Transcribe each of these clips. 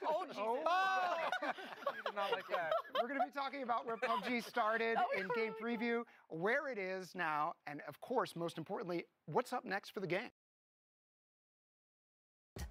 Oh, Jesus. Oh. You did not like that. We're going to be talking about where PUBG started in game preview, where it is now, and of course, most importantly, what's up next for the game.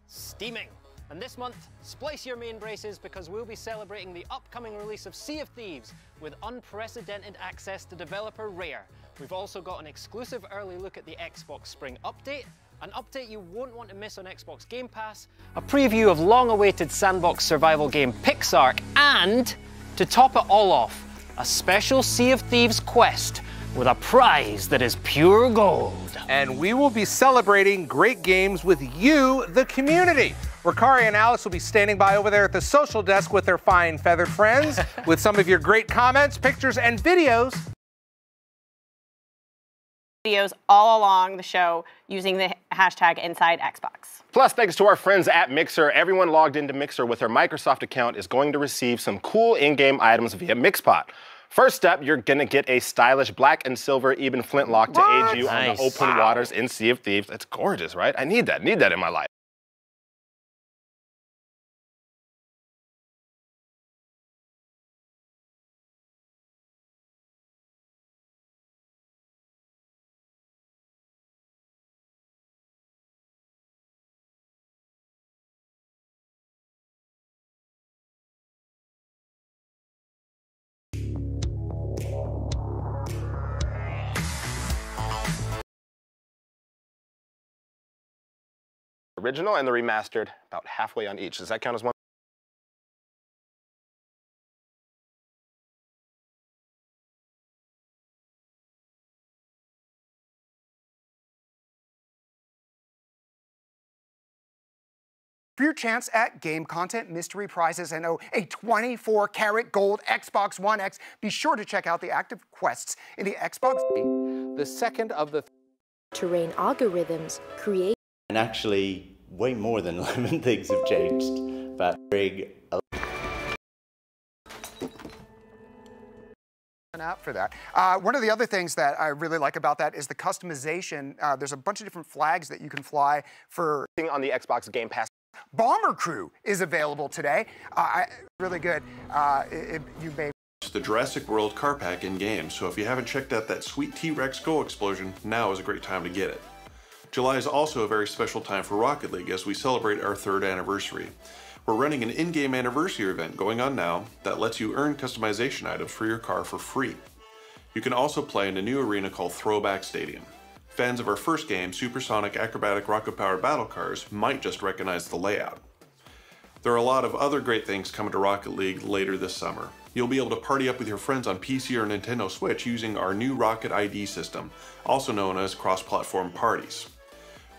Steaming. And this month, splice your main braces because we'll be celebrating the upcoming release of Sea of Thieves with unprecedented access to developer Rare. We've also got an exclusive early look at the Xbox Spring Update, an update you won't want to miss on Xbox Game Pass, a preview of long-awaited sandbox survival game Pixark, and, to top it all off, a special Sea of Thieves quest with a prize that is pure gold. And we will be celebrating great games with you, the community. Ricari and Alex will be standing by over there at the social desk with their fine feathered friends with some of your great comments, pictures, and videos. Videos all along the show using the hashtag InsideXbox. Plus, thanks to our friends at Mixer, everyone logged into Mixer with their Microsoft account is going to receive some cool in-game items via Mixpot. First up, you're gonna get a stylish black and silver Eben flintlock to aid you on the open waters in Sea of Thieves. It's gorgeous, right? I need that in my life. Original and the remastered, about halfway on each. Does that count as one? For your chance at game content, mystery prizes, and a 24-karat gold Xbox One X, be sure to check out the active quests in the Xbox. The second of the terrain algorithms create. And actually, way more than 11 things have changed. But An app for that. One of the other things that I really like about that is the customization. There's a bunch of different flags that you can fly for. On the Xbox Game Pass. Bomber Crew is available today. Really good. You may. The Jurassic World car pack in game, so if you haven't checked out that sweet T-Rex Go explosion, now is a great time to get it. July is also a very special time for Rocket League as we celebrate our 3rd anniversary. We're running an in-game anniversary event going on now that lets you earn customization items for your car for free. You can also play in a new arena called Throwback Stadium. Fans of our first game, Supersonic Acrobatic Rocket-Powered Battle Cars, might just recognize the layout. There are a lot of other great things coming to Rocket League later this summer. You'll be able to party up with your friends on PC or Nintendo Switch using our new Rocket ID system, also known as cross-platform parties.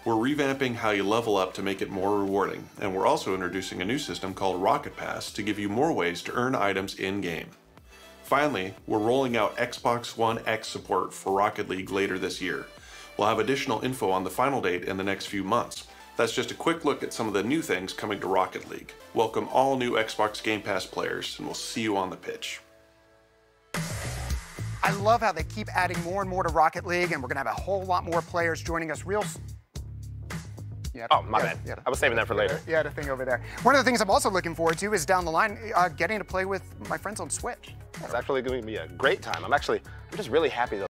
We're revamping how you level up to make it more rewarding, and we're also introducing a new system called Rocket Pass to give you more ways to earn items in-game. Finally, we're rolling out Xbox One X support for Rocket League later this year. We'll have additional info on the final date in the next few months. That's just a quick look at some of the new things coming to Rocket League. Welcome all new Xbox Game Pass players, and we'll see you on the pitch. I love how they keep adding more and more to Rocket League, and we're going to have a whole lot more players joining us real. Oh, my bad. I was saving that for later. Yeah, the thing over there. One of the things I'm also looking forward to is down the line, getting to play with my friends on Switch. It's actually going to be a great time. I'm just really happy though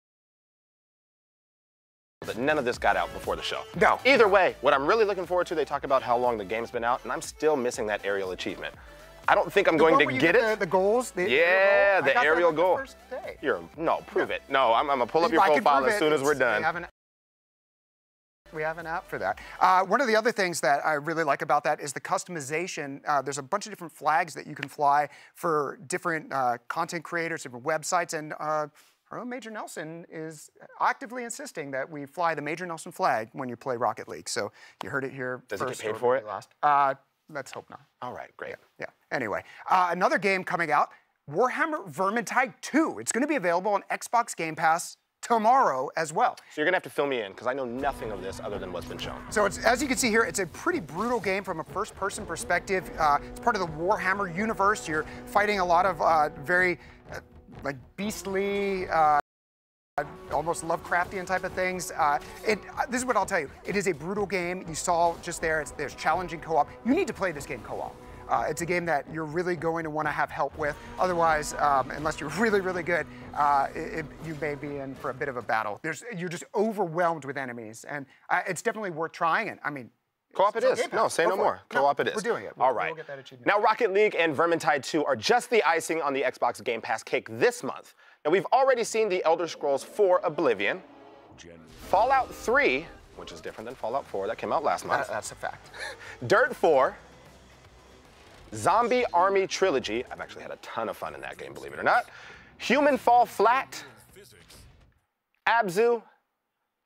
that none of this got out before the show. No. Either way, what I'm really looking forward to, they talk about how long the game's been out, and I'm still missing that aerial achievement. I don't think I'm going to get it. The goals? The aerial goal. First day. No, prove it. No, I'm going to pull up your profile as soon as we're done. We have an app for that. One of the other things that I really like about that is the customization. There's a bunch of different flags that you can fly for different content creators, different websites, and our own Major Nelson is actively insisting that we fly the Major Nelson flag when you play Rocket League. So you heard it here Does first. Does he get paid for it? Let's hope not. All right, great. Yeah. Anyway, another game coming out, Warhammer Vermintide 2. It's going to be available on Xbox Game Pass tomorrow as well. So you're gonna have to fill me in because I know nothing of this other than what's been shown. So it's, as you can see here, it's a pretty brutal game from a first-person perspective. It's part of the Warhammer universe. You're fighting a lot of very like beastly, almost Lovecraftian type of things. This is what I'll tell you. It is a brutal game. You saw just there, there's challenging co-op. You need to play this game co-op. It's a game that you're really going to want to have help with. Otherwise, unless you're really, really good, you may be in for a bit of a battle. You're just overwhelmed with enemies, and it's definitely worth trying it. I mean, Co-op it is. No, say no more. Co-op it is. We're doing it. All right. We'll get that achievement. Now, Rocket League and Vermintide 2 are just the icing on the Xbox Game Pass cake this month. Now, we've already seen the Elder Scrolls 4 Oblivion, Fallout 3, which is different than Fallout 4 that came out last month. That's a fact. Dirt 4, Zombie Army Trilogy. I've actually had a ton of fun in that game, believe it or not. Human Fall Flat, Abzu,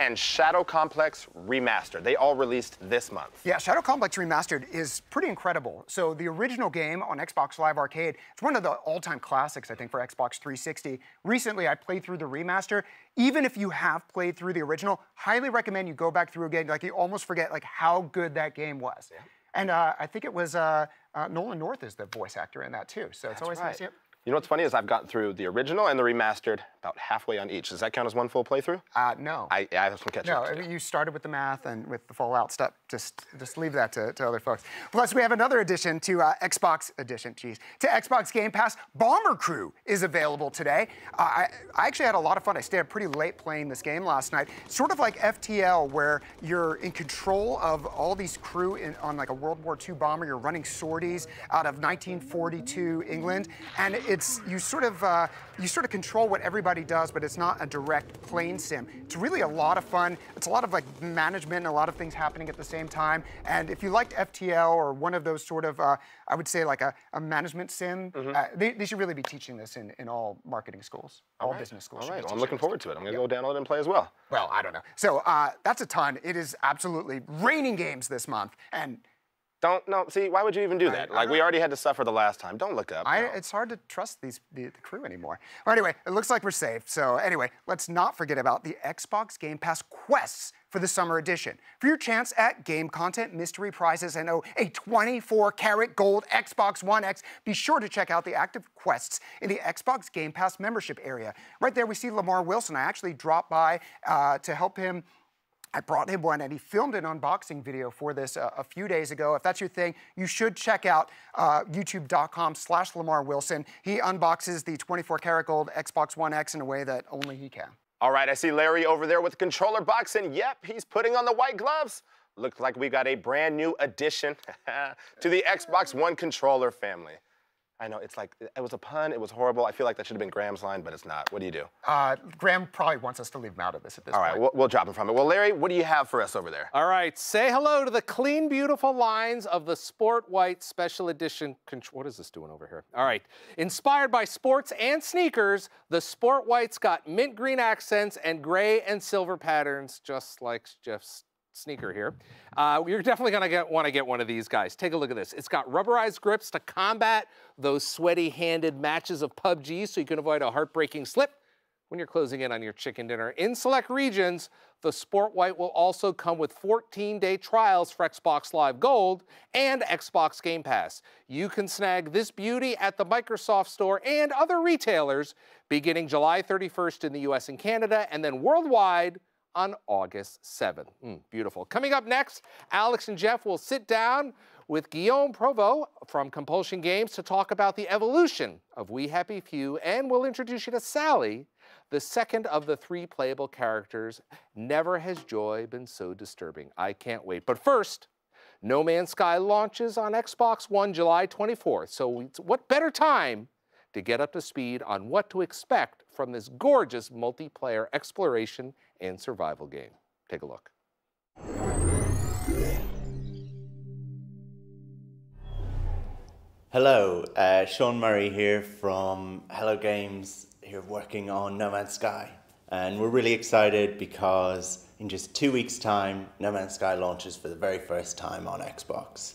and Shadow Complex Remastered. They all released this month. Yeah, Shadow Complex Remastered is pretty incredible. So the original game on Xbox Live Arcade, it's one of the all-time classics, I think, for Xbox 360. Recently, I played through the remaster. Even if you have played through the original, highly recommend you go back through again. Like, you almost forget like how good that game was. Yeah. And I think it was Nolan North is the voice actor in that too. So it's always nice. Yep. You know what's funny is I've gotten through the original and the remastered about halfway on each. Does that count as one full playthrough? No. I have some catch up. No, you started with the math and with the Fallout stuff. Just leave that to other folks. Plus, we have another addition to Xbox Game Pass. Bomber Crew is available today. I actually had a lot of fun. I stayed up pretty late playing this game last night. Sort of like FTL, where you're in control of all these crew on like a World War II bomber. You're running sorties out of 1942 England, and you sort of control what everybody does, but it's not a direct plane sim. It's really a lot of fun. It's a lot of like management and a lot of things happening at the same time. And if you liked FTL or one of those sort of, I would say like a management sim, they should really be teaching this in all marketing schools, all business schools. All right, well, I'm looking forward to it. I'm gonna go download and play as well. Well, I don't know. So that's a ton. It is absolutely raining games this month. And see, why would you even do that? Like, we already had to suffer the last time. Don't look up. It's hard to trust the crew anymore. Well, anyway, it looks like we're safe. So anyway, let's not forget about the Xbox Game Pass quests for the summer edition. For your chance at game content, mystery prizes, and a 24-karat gold Xbox One X, be sure to check out the active quests in the Xbox Game Pass membership area. Right there, we see Lamar Wilson. I actually dropped by to help him. I brought him one, and he filmed an unboxing video for this a few days ago. If that's your thing, you should check out youtube.com/Lamar Wilson. He unboxes the 24-karat gold Xbox One X in a way that only he can. All right, I see Larry over there with the controller box, and yep, he's putting on the white gloves. Looks like we got a brand new addition to the Xbox One controller family. I know, it's like, it was a pun, it was horrible. I feel like that should have been Graham's line, but it's not. What do you do? Graham probably wants us to leave him out of this at this point. All right, we'll drop him from it. Well, Larry, what do you have for us over there? All right, say hello to the clean, beautiful lines of the Sport White Special Edition. What is this doing over here? All right, inspired by sports and sneakers, the Sport White's got mint green accents and gray and silver patterns, just like Jeff's sneaker here. You're definitely gonna want to get one of these guys. Take a look at this. It's got rubberized grips to combat those sweaty-handed matches of PUBG, so you can avoid a heartbreaking slip when you're closing in on your chicken dinner. In select regions, the Sport White will also come with 14-day trials for Xbox Live Gold and Xbox Game Pass. You can snag this beauty at the Microsoft Store and other retailers beginning July 31st in the US and Canada, and then worldwide on August 7th. Beautiful. Coming up next, Alex and Jeff will sit down with Guillaume Provost from Compulsion Games to talk about the evolution of We Happy Few, and we'll introduce you to Sally, the second of the 3 playable characters. Never has joy been so disturbing. I can't wait. But first, No Man's Sky launches on Xbox One July 24th. So what better time to get up to speed on what to expect from this gorgeous multiplayer exploration and survival game. Take a look. Hello, Sean Murray here from Hello Games, here working on No Man's Sky. And we're really excited because in just 2 weeks' time, No Man's Sky launches for the very first time on Xbox.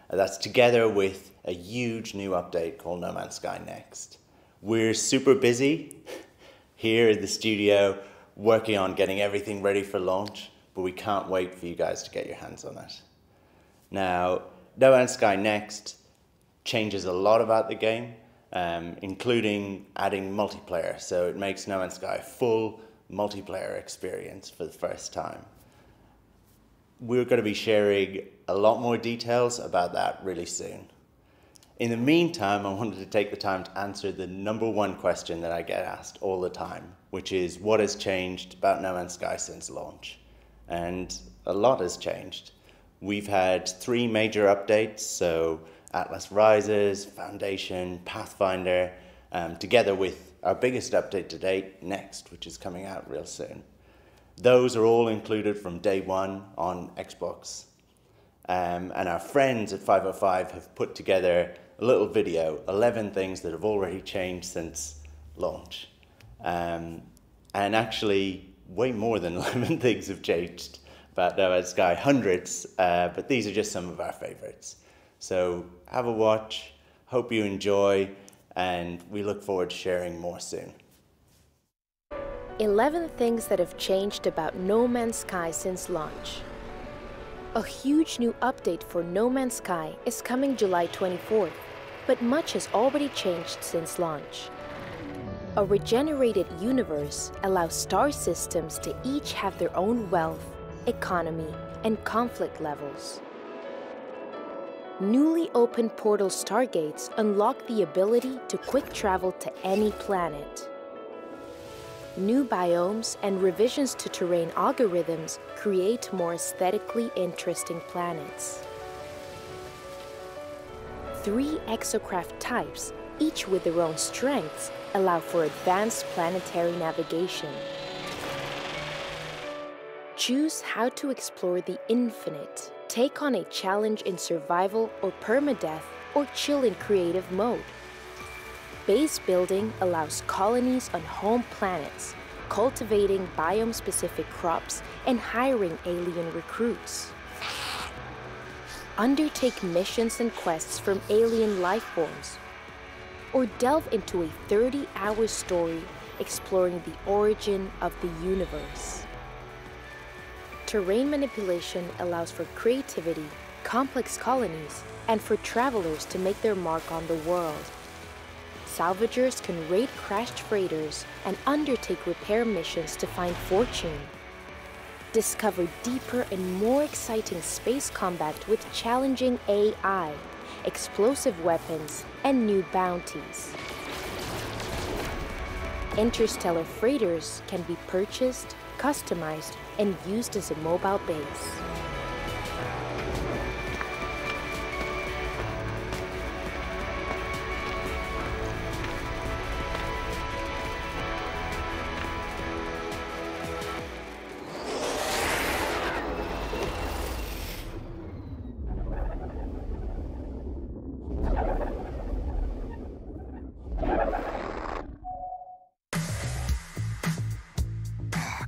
That's together with a huge new update called No Man's Sky Next. We're super busy here in the studio working on getting everything ready for launch, but we can't wait for you guys to get your hands on it. Now, No Man's Sky Next changes a lot about the game, including adding multiplayer, so it makes No Man's Sky a full multiplayer experience for the first time. We're going to be sharing a lot more details about that really soon. In the meantime, I wanted to take the time to answer the #1 question that I get asked all the time, which is what has changed about No Man's Sky since launch? And a lot has changed. We've had 3 major updates, so Atlas Rises, Foundation, Pathfinder, together with our biggest update to date, Next, which is coming out real soon. Those are all included from day 1 on Xbox. And our friends at 505 have put together a little video, 11 things that have already changed since launch. And actually, way more than 11 things have changed about No Man's Sky, hundreds, but these are just some of our favorites. So have a watch, hope you enjoy, and we look forward to sharing more soon. 11 things that have changed about No Man's Sky since launch. A huge new update for No Man's Sky is coming July 24th, but much has already changed since launch. A regenerated universe allows star systems to each have their own wealth, economy, and conflict levels. Newly opened portal stargates unlock the ability to quick travel to any planet. New biomes and revisions to terrain algorithms create more aesthetically interesting planets. 3 exocraft types, each with their own strengths, allow for advanced planetary navigation. Choose how to explore the infinite. Take on a challenge in survival or permadeath, or chill in creative mode. Base building allows colonies on home planets, cultivating biome-specific crops and hiring alien recruits. Undertake missions and quests from alien life forms, or delve into a 30-hour story exploring the origin of the universe. Terrain manipulation allows for creativity, complex colonies, and for travelers to make their mark on the world. Salvagers can raid crashed freighters and undertake repair missions to find fortune. Discover deeper and more exciting space combat with challenging AI, explosive weapons, and new bounties. Interstellar freighters can be purchased, customized, and used as a mobile base.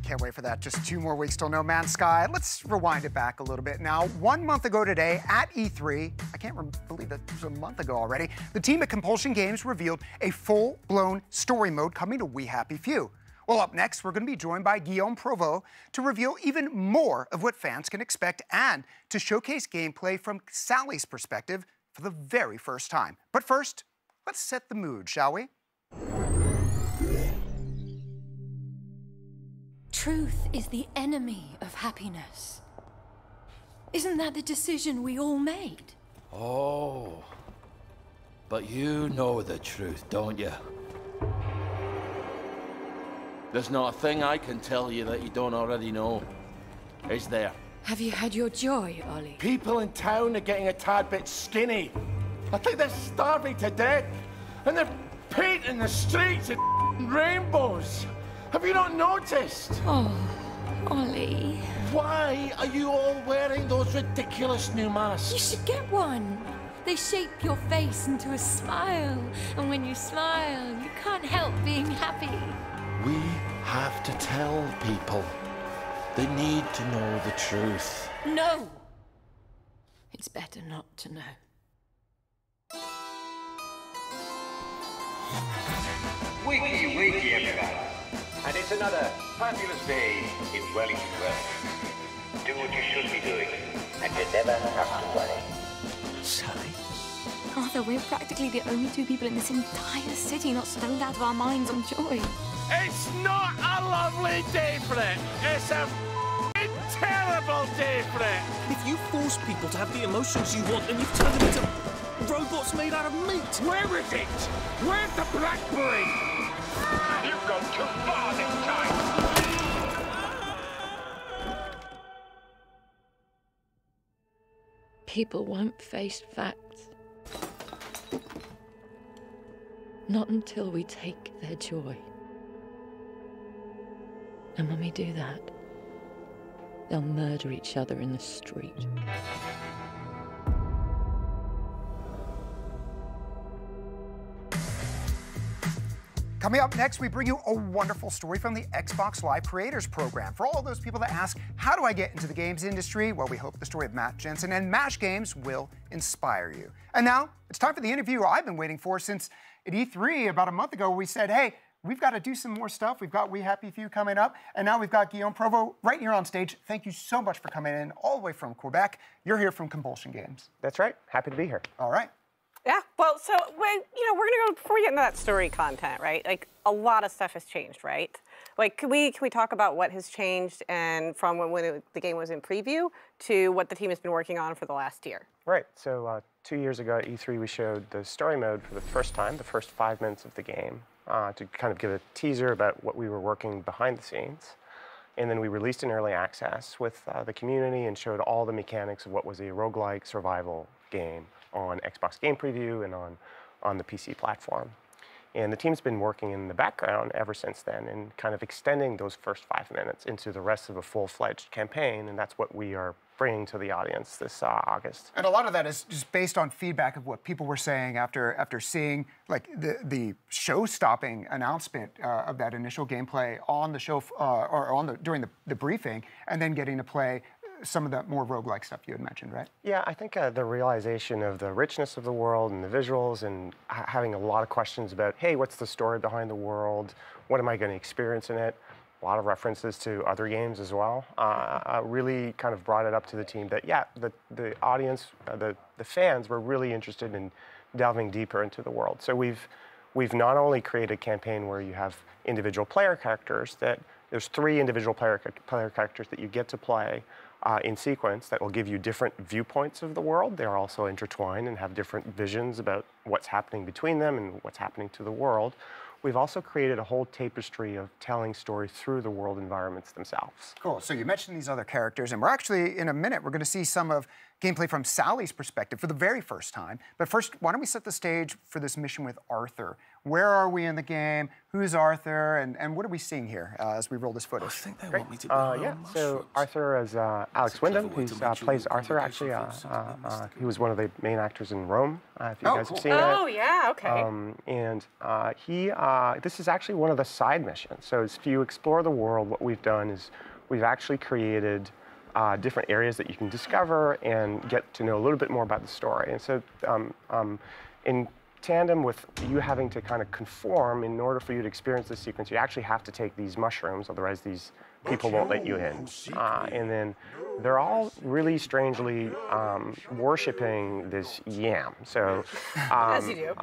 Can't wait for that. Just 2 more weeks till No Man's Sky. Let's rewind it back a little bit now. 1 month ago today at E3, I can't believe that was a month ago already, the team at Compulsion Games revealed a full-blown story mode coming to We Happy Few. Well, up next, we're going to be joined by Guillaume Provost to reveal even more of what fans can expect and to showcase gameplay from Sally's perspective for the very first time. But first, let's set the mood, shall we? Truth is the enemy of happiness. Isn't that the decision we all made? Oh, but you know the truth, don't you? There's not a thing I can tell you that you don't already know, is there? Have you had your joy, Ollie? People in town are getting a tad bit skinny. I think they're starving to death, and they're painting the streets in rainbows. Have you not noticed? Oh, Ollie. Why are you all wearing those ridiculous new masks? You should get one. They shape your face into a smile. And when you smile, you can't help being happy. We have to tell people. They need to know the truth. No! It's better not to know. Wakey, everybody. And it's another fabulous day in Wellington Wells. Do what you should be doing, and you never have to worry. Sally? Arthur, we're practically the only 2 people in this entire city not stoned out of our minds on joy. It's not a lovely day for it. It's a terrible day for it. If you force people to have the emotions you want, then you've turned them into Robots made out of meat. Where is it? Where's the blackberry? You've gone too far this time. People won't face facts. Not until we take their joy. And when we do that, they'll murder each other in the street. Coming up next, we bring you a wonderful story from the Xbox Live Creators Program. For all those people that ask, how do I get into the games industry? Well, we hope the story of Matt Jensen and MASH Games will inspire you. And now, it's time for the interview I've been waiting for since at E3 about a month ago. We said, hey, we've got to do some more stuff. We've got We Happy Few coming up, and now we've got Guillaume Provost right here on stage. Thank you so much for coming in all the way from Quebec. You're here from Compulsion Games. That's right. Happy to be here. All right. Yeah, well, so, we're gonna go, before we get into that story content, right? Like, a lot of stuff has changed, right? Like, can we talk about what has changed and from when the game was in preview to what the team has been working on for the last year? Right, so 2 years ago at E3, we showed the story mode for the first time, the first 5 minutes of the game, to kind of give a teaser about what we were working behind the scenes. And then we released an early access with the community and showed all the mechanics of what was a roguelike survival game on Xbox Game Preview and on the PC platform. And the team's been working in the background ever since then and kind of extending those first 5 minutes into the rest of a full-fledged campaign, and that's what we are bringing to the audience this August. And a lot of that is just based on feedback of what people were saying after seeing like the show-stopping announcement of that initial gameplay on the show or during the briefing, and then getting to play some of that more roguelike stuff you had mentioned, right? Yeah, I think the realization of the richness of the world and the visuals and having a lot of questions about, hey, what's the story behind the world? What am I going to experience in it? A lot of references to other games as well. Really kind of brought it up to the team that, yeah, the audience, the fans were really interested in delving deeper into the world. So we've not only created a campaign where you have individual player characters, there's 3 individual player characters that you get to play in sequence that will give you different viewpoints of the world. They're also intertwined and have different visions about what's happening between them and what's happening to the world. We've also created a whole tapestry of telling stories through the world environments themselves. Cool. So you mentioned these other characters, and we're actually, in a minute, we're going to see some of gameplay from Sally's perspective for the very first time. But first, why don't we set the stage for this mission with Arthur? Where are we in the game? Who's Arthur? And what are we seeing here as we roll this footage? I think they want me to yeah, so Arthur is Alex Wyndham, who plays Arthur, actually. He was one of the main actors in Rome, if you guys have seen it. Oh, yeah, okay. This is actually one of the side missions. So if you explore the world, what we've done is we've actually created different areas that you can discover and get to know a little bit more about the story. And so in tandem with you having to kind of conform, in order for you to experience this sequence, you actually have to take these mushrooms, otherwise these people won't let you in. And then they're all really strangely worshiping this yam. So, as you do.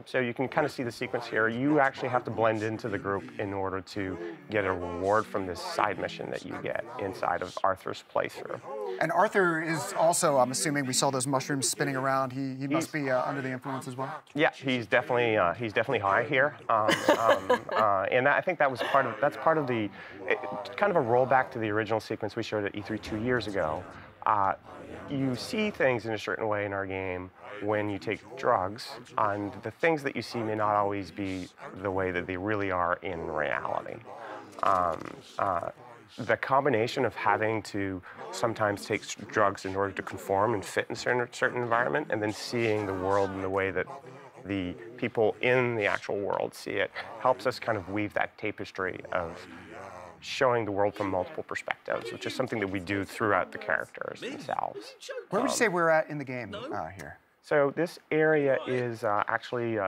So you can kind of see the sequence here. You actually have to blend into the group in order to get a reward from this side mission that you get inside of Arthur's playthrough. And Arthur is also, I'm assuming we saw those mushrooms spinning around. He must be under the influence as well. Yeah, he's definitely high here, and I think that's part of the kind of a rollback to the original sequence we showed at E3 2 years ago. You see things in a certain way in our game when you take drugs, and the things that you see may not always be the way that they really are in reality. The combination of having to sometimes take drugs in order to conform and fit in a certain environment, and then seeing the world in the way that the people in the actual world see it, helps us kind of weave that tapestry of showing the world from multiple perspectives, which is something that we do throughout the characters themselves. Where would you say we're at in the game here? So this area is actually,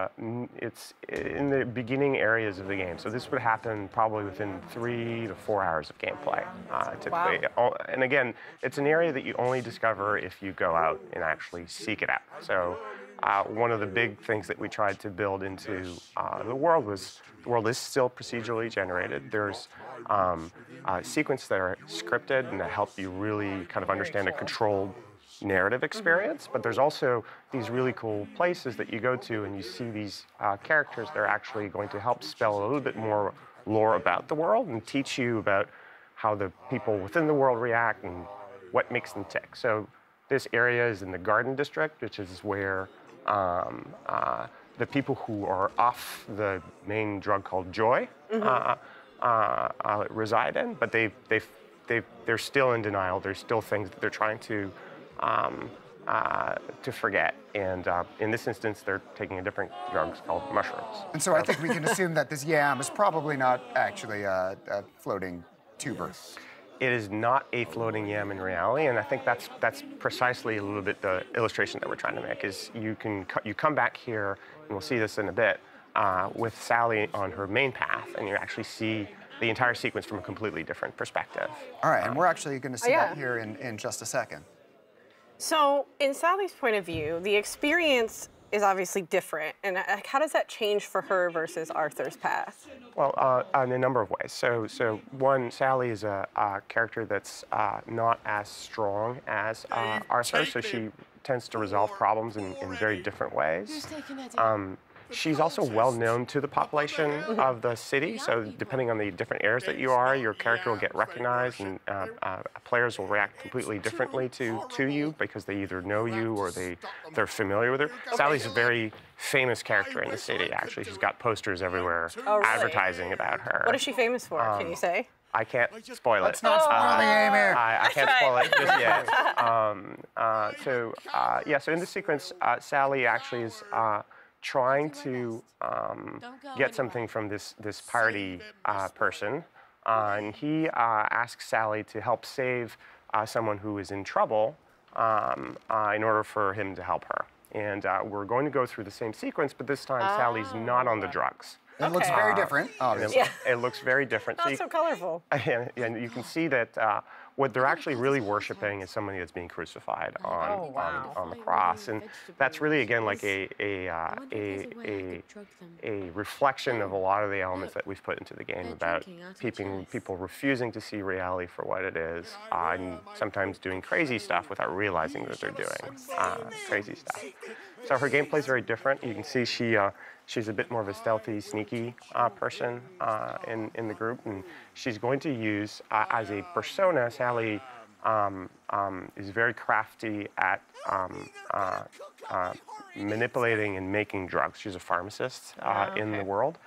it's in the beginning areas of the game. So this would happen probably within 3 to 4 hours of gameplay, typically. Wow. And again, it's an area that you only discover if you go out and actually seek it out. So one of the big things that we tried to build into the world was, the world is still procedurally generated. There's sequences that are scripted and that help you really kind of understand a controlled narrative experience, but there's also these really cool places that you go to and you see these characters that are actually going to help spell a little bit more lore about the world and teach you about how the people within the world react and what makes them tick. So this area is in the Garden District, which is where the people who are off the main drug called Joy reside in, but they're still in denial. There's still things that they're trying to forget. And in this instance, they're taking a different drug called mushrooms. And so I think we can assume that this yam is probably not actually a floating tuber. It is not a floating yam in reality, and I think that's precisely a little bit the illustration that we're trying to make. Is you come back here, and we'll see this in a bit, with Sally on her main path, and you actually see the entire sequence from a completely different perspective. All right, and we're actually going to see that here in just a second. So, in Sally's point of view, the experience is obviously different, and how does that change for her versus Arthur's path? Well, in a number of ways. So one, Sally is a character that's not as strong as Arthur, so she tends to resolve problems in very different ways. She's also well known to the population of the city, so depending on the different areas that you are, your character will get recognized, and players will react completely differently to you because they either know you or they're familiar with her. Sally's a very famous character in the city, actually. She's got posters everywhere advertising about her. What is she famous for? Can you say? I can't spoil it. Let's not spoil the game here. I can't spoil it just yet. So in this sequence, Sally actually is trying to get something from this piratey person, and he asks Sally to help save someone who is in trouble in order for him to help her. And we're going to go through the same sequence, but this time Sally's not on the drugs. It looks very different, obviously. It looks very different. Not so colorful. And you can see that what they're actually really worshiping is somebody that's being crucified on the cross, and that's really again like a reflection of a lot of the elements that we've put into the game about people refusing to see reality for what it is, and sometimes doing crazy stuff without realizing that they're doing crazy stuff. So her gameplay is very different. You can see she's a bit more of a stealthy, sneaky person in the group, and she's going to use, as a persona, Sally is very crafty at manipulating and making drugs. She's a pharmacist in the world.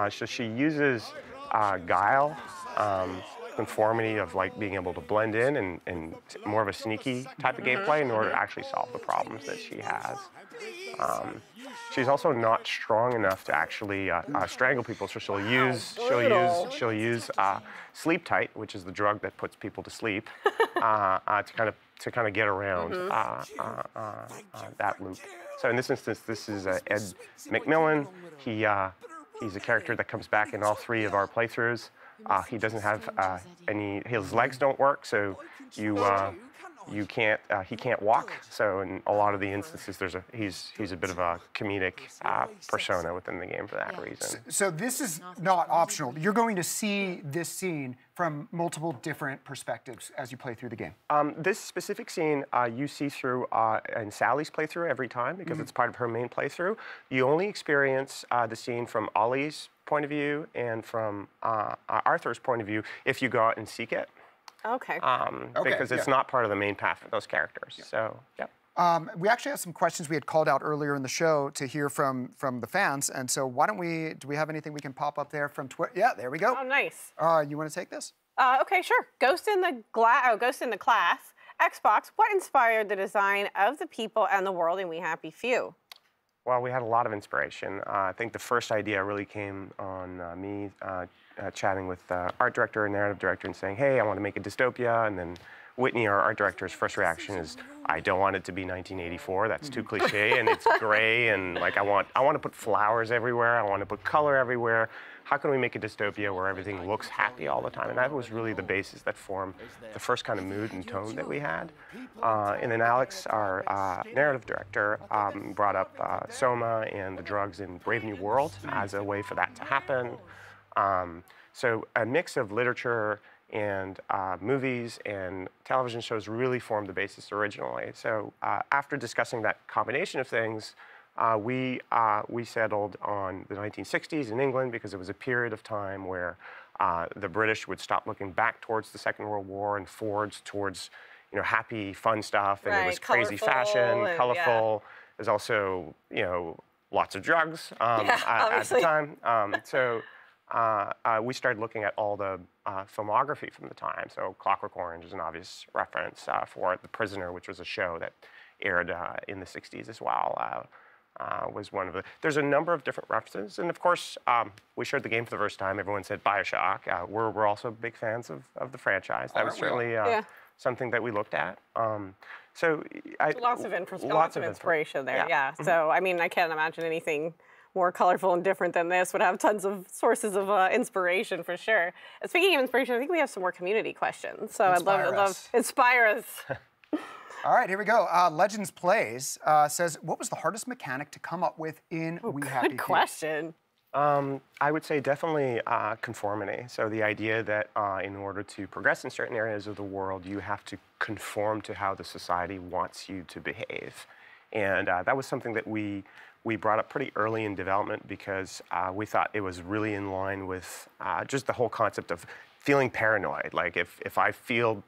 So she uses guile, conformity of like being able to blend in and more of a sneaky type of gameplay in order to actually solve the problems that she has. She's also not strong enough to actually strangle people, so she'll use sleep tight, which is the drug that puts people to sleep, to kind of get around that loop. So in this instance, this is Ed McMillan. He's a character that comes back in all 3 of our playthroughs. He doesn't have his legs don't work, so he can't walk. So in a lot of the instances, he's a bit of a comedic persona within the game for that reason. So this is not optional. You're going to see this scene from multiple different perspectives as you play through the game. This specific scene you see through in Sally's playthrough every time because it's part of her main playthrough. You only experience the scene from Ollie's point of view and from Arthur's point of view if you go out and seek it. Okay. Because it's not part of the main path for those characters. So, yeah. We actually have some questions we had called out earlier in the show to hear from the fans, and so why don't do we have anything we can pop up there from Twitter? Yeah, there we go. Oh, nice. You want to take this? Okay, sure. Ghost in the Class. Xbox, what inspired the design of the people and the world in We Happy Few? Well, we had a lot of inspiration. I think the first idea really came on me chatting with art director and narrative director and saying, hey, I want to make a dystopia. And then Whitney, our art director's first reaction is, I don't want it to be 1984. That's too cliche and it's gray. And like, I want to put flowers everywhere. I want to put color everywhere. How can we make a dystopia where everything looks happy all the time? And that was really the basis that formed the first kind of mood and tone that we had. And then Alex, our narrative director, brought up Soma and the drugs in Brave New World as a way for that to happen. So a mix of literature and movies and television shows really formed the basis originally. So after discussing that combination of things, we settled on the 1960s in England because it was a period of time where the British would stop looking back towards the Second World War and forwards towards, you know, happy, fun stuff. And it was crazy fashion, colorful. There's also, you know, lots of drugs at the time. We started looking at all the filmography from the time. So Clockwork Orange is an obvious reference for The Prisoner, which was a show that aired in the 60s as well. Was one of the. There's a number of different references, and of course, we showed the game for the first time. Everyone said BioShock. We're also big fans of the franchise. That was certainly something that we looked at. Lots of inspiration there. Yeah. So I mean, I can't imagine anything more colorful and different than this. Would have tons of sources of inspiration for sure. And speaking of inspiration, I think we have some more community questions. So I'd love inspire us. All right, here we go. Legends Plays says, what was the hardest mechanic to come up with in We Happy Few? Good question. I would say definitely conformity. So the idea that in order to progress in certain areas of the world, you have to conform to how the society wants you to behave. And that was something that we brought up pretty early in development because we thought it was really in line with just the whole concept of feeling paranoid. Like if I feel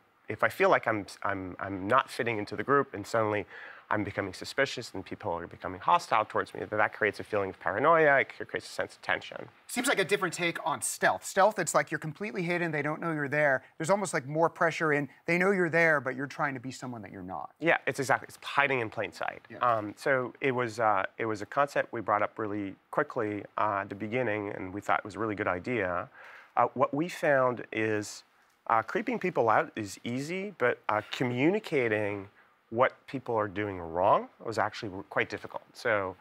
like I'm not fitting into the group and suddenly I'm becoming suspicious and people are becoming hostile towards me, that creates a feeling of paranoia, it creates a sense of tension. Seems like a different take on stealth. Stealth, it's like you're completely hidden, they don't know you're there. There's almost like more pressure in, they know you're there, but you're trying to be someone that you're not. Yeah, it's hiding in plain sight. Yeah. So it was a concept we brought up really quickly at the beginning, and we thought it was a really good idea. What we found is creeping people out is easy, but communicating what people are doing wrong was actually quite difficult. So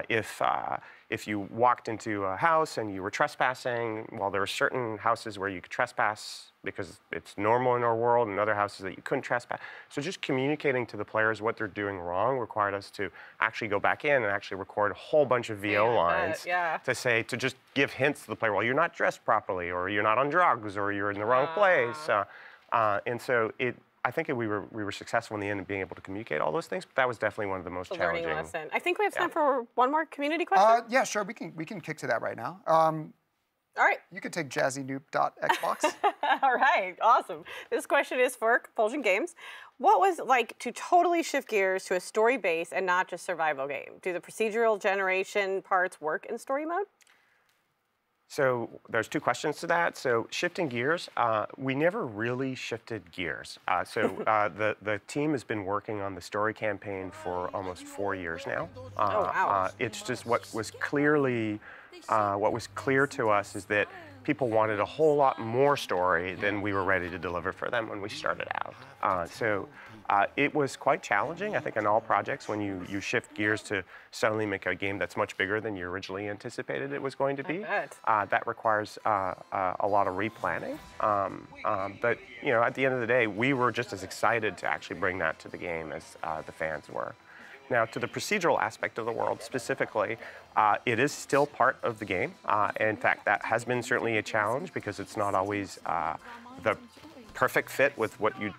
if you walked into a house and you were trespassing, well, there are certain houses where you could trespass because it's normal in our world, and other houses that you couldn't trespass. So just communicating to the players what they're doing wrong required us to actually go back in and actually record a whole bunch of VO lines to just give hints to the player, well, you're not dressed properly, or you're not on drugs, or you're in the wrong place. And so I think we were successful in the end in being able to communicate all those things, but that was definitely one of the most challenging. Learning lesson. I think we have time for one more community question. Yeah, sure. We can kick to that right now. All right. You can take jazzynoop.xbox. All right. Awesome. This question is for Compulsion Games. What was it like to totally shift gears to a story base and not just survival game? Do the procedural generation parts work in story mode? So there's two questions to that. So shifting gears, we never really shifted gears. The team has been working on the story campaign for almost 4 years now. It's just what was clear to us is that people wanted a whole lot more story than we were ready to deliver for them when we started out. It was quite challenging, I think, in all projects when you shift gears to suddenly make a game that's much bigger than you originally anticipated it was going to be. That requires a lot of replanning. But you know, at the end of the day, we were just as excited to actually bring that to the game as the fans were. Now, to the procedural aspect of the world specifically, it is still part of the game. In fact, that has been certainly a challenge because it's not always the perfect fit with what you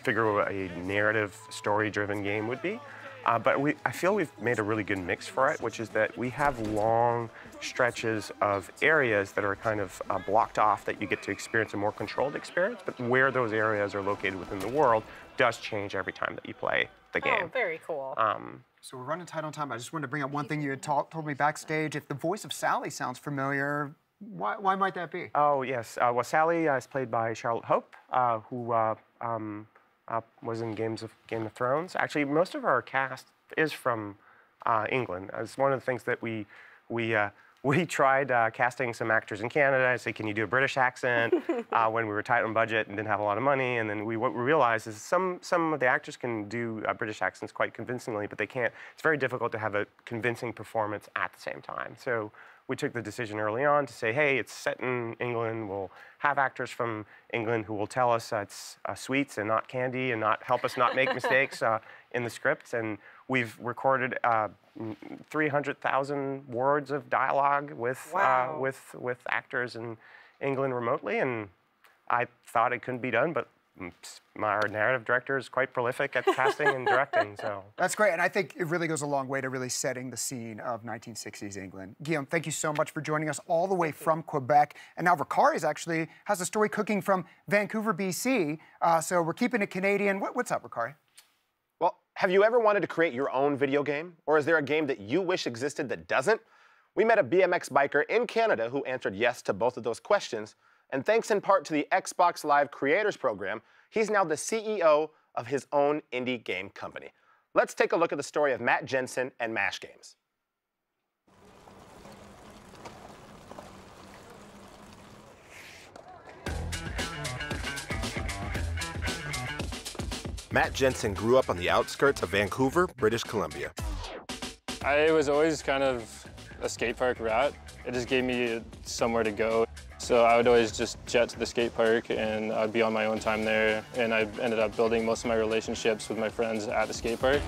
figure a narrative, story-driven game would be. But I feel we've made a really good mix for it, which is that we have long stretches of areas that are kind of blocked off that you get to experience a more controlled experience, but where those areas are located within the world does change every time that you play the game. Oh, very cool. So we're running tight on time. I just wanted to bring up one thing you had told me backstage. If the voice of Sally sounds familiar, why might that be? Oh, yes. Well, Sally is played by Charlotte Hope, who was in Game of Thrones. Actually, most of our cast is from England. It's one of the things that we tried casting some actors in Canada. I said, can you do a British accent when we were tight on budget and didn't have a lot of money? And then what we realized is some of the actors can do British accents quite convincingly, but they can't. It's very difficult to have a convincing performance at the same time. So we took the decision early on to say, hey, it's set in England. We'll have actors from England who will tell us it's sweets and not candy and help us not make mistakes in the scripts. And we've recorded 300,000 words of dialogue with actors in England remotely. And I thought it couldn't be done, but our narrative director is quite prolific at casting and directing, so. That's great, and I think it really goes a long way to really setting the scene of 1960s England. Guillaume, thank you so much for joining us all the way from Quebec. And now Vakari's actually has a story cooking from Vancouver, BC, so we're keeping it Canadian. What's up, Vakari? Well, have you ever wanted to create your own video game? Or is there a game that you wish existed that doesn't? We met a BMX biker in Canada who answered yes to both of those questions. And thanks in part to the Xbox Live Creators Program, he's now the CEO of his own indie game company. Let's take a look at the story of Matt Jensen and MASH Games. Matt Jensen grew up on the outskirts of Vancouver, British Columbia. I was always kind of a skate park rat. It just gave me somewhere to go. So I would always just jet to the skate park and I'd be on my own time there. And I ended up building most of my relationships with my friends at the skate park.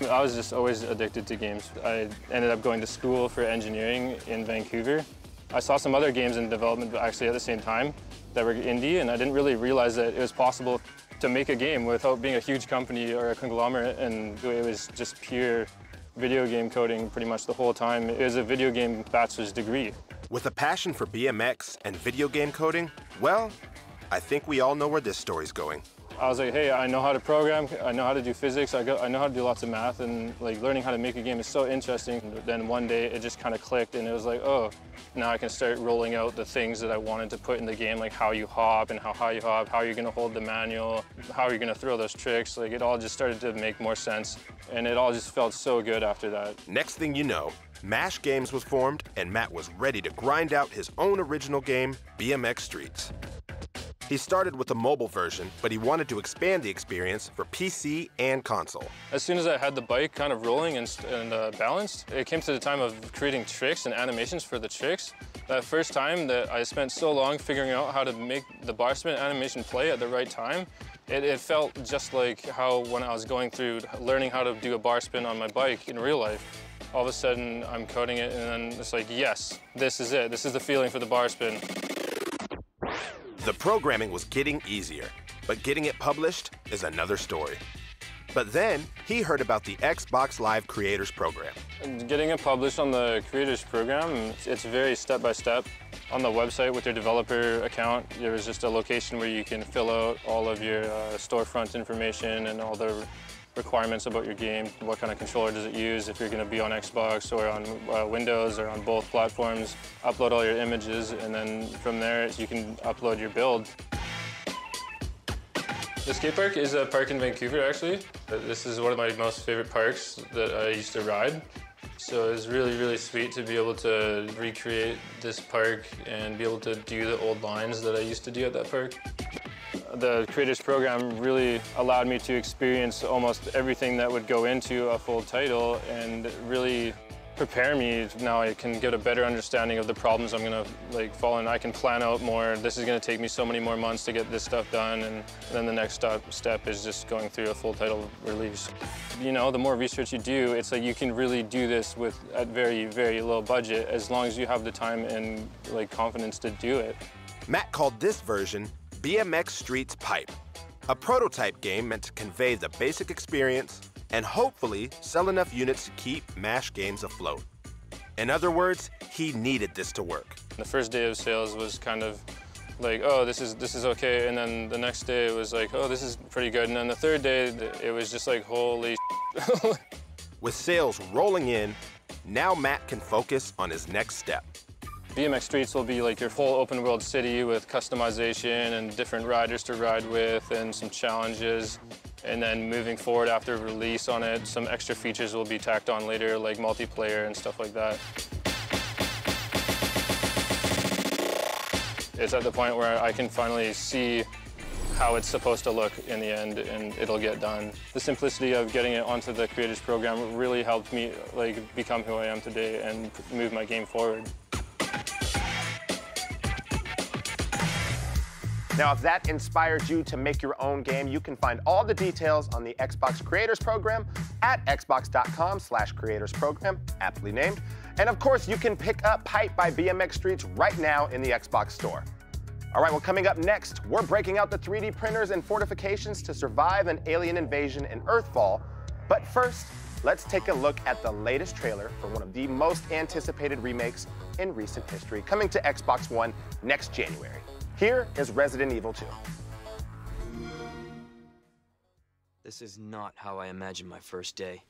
I was just always addicted to games. I ended up going to school for engineering in Vancouver. I saw some other games in development actually at the same time that were indie, and I didn't really realize that it was possible to make a game without being a huge company or a conglomerate, and it was just pure video game coding pretty much the whole time. It was a video game bachelor's degree. With a passion for BMX and video game coding, well, I think we all know where this story's going. I was like, hey, I know how to program, I know how to do physics, I know how to do lots of math, and like learning how to make a game is so interesting. Then one day it just kind of clicked and it was like, oh, now I can start rolling out the things that I wanted to put in the game, like how you hop and how high you hop, how you're gonna hold the manual, how you're gonna throw those tricks. Like it all just started to make more sense, and it all just felt so good after that. Next thing you know, MASH Games was formed and Matt was ready to grind out his own original game, BMX Streets. He started with a mobile version, but he wanted to expand the experience for PC and console. As soon as I had the bike kind of rolling and balanced, it came to the time of creating tricks and animations for the tricks. That first time that I spent so long figuring out how to make the bar spin animation play at the right time, it felt just like how when I was going through learning how to do a bar spin on my bike in real life. All of a sudden, I'm coding it, and then it's like, yes, this is it. This is the feeling for the bar spin. The programming was getting easier, but getting it published is another story. But then he heard about the Xbox Live Creators Program. Getting it published on the Creators Program, it's very step-by-step. On the website with your developer account, there is just a location where you can fill out all of your storefront information and all the requirements about your game. What kind of controller does it use, if you're going to be on Xbox or on Windows or on both platforms. Upload all your images, and then from there you can upload your build. The skate park is a park in Vancouver, actually. This is one of my most favorite parks that I used to ride. So it's really, really sweet to be able to recreate this park and be able to do the old lines that I used to do at that park. The Creators Program really allowed me to experience almost everything that would go into a full title and really prepare me. Now I can get a better understanding of the problems I'm gonna fall in. I can plan out more. This is gonna take me so many more months to get this stuff done, and then the next step is just going through a full title release. You know, the more research you do, it's like you can really do this at very, very low budget as long as you have the time and confidence to do it. Matt called this version BMX Streets Pipe, a prototype game meant to convey the basic experience and hopefully sell enough units to keep MASH Games afloat. In other words, he needed this to work. The first day of sales was kind of like, oh, this is okay, and then the next day it was like, oh, this is pretty good, and then the third day it was just like, holy shit. With sales rolling in, now Matt can focus on his next step. BMX Streets will be like your full open world city with customization and different riders to ride with and some challenges. And then moving forward after release on it, some extra features will be tacked on later, like multiplayer and stuff like that. It's at the point where I can finally see how it's supposed to look in the end, and it'll get done. The simplicity of getting it onto the Creators Program really helped me become who I am today and move my game forward. Now, if that inspired you to make your own game, you can find all the details on the Xbox Creators Program at xbox.com/creatorsprogram, aptly named. And of course, you can pick up Pipe by BMX Streets right now in the Xbox store. All right, well, coming up next, we're breaking out the 3D printers and fortifications to survive an alien invasion in Earthfall. But first, let's take a look at the latest trailer for one of the most anticipated remakes in recent history, coming to Xbox One next January. Here is Resident Evil 2. This is not how I imagined my first day.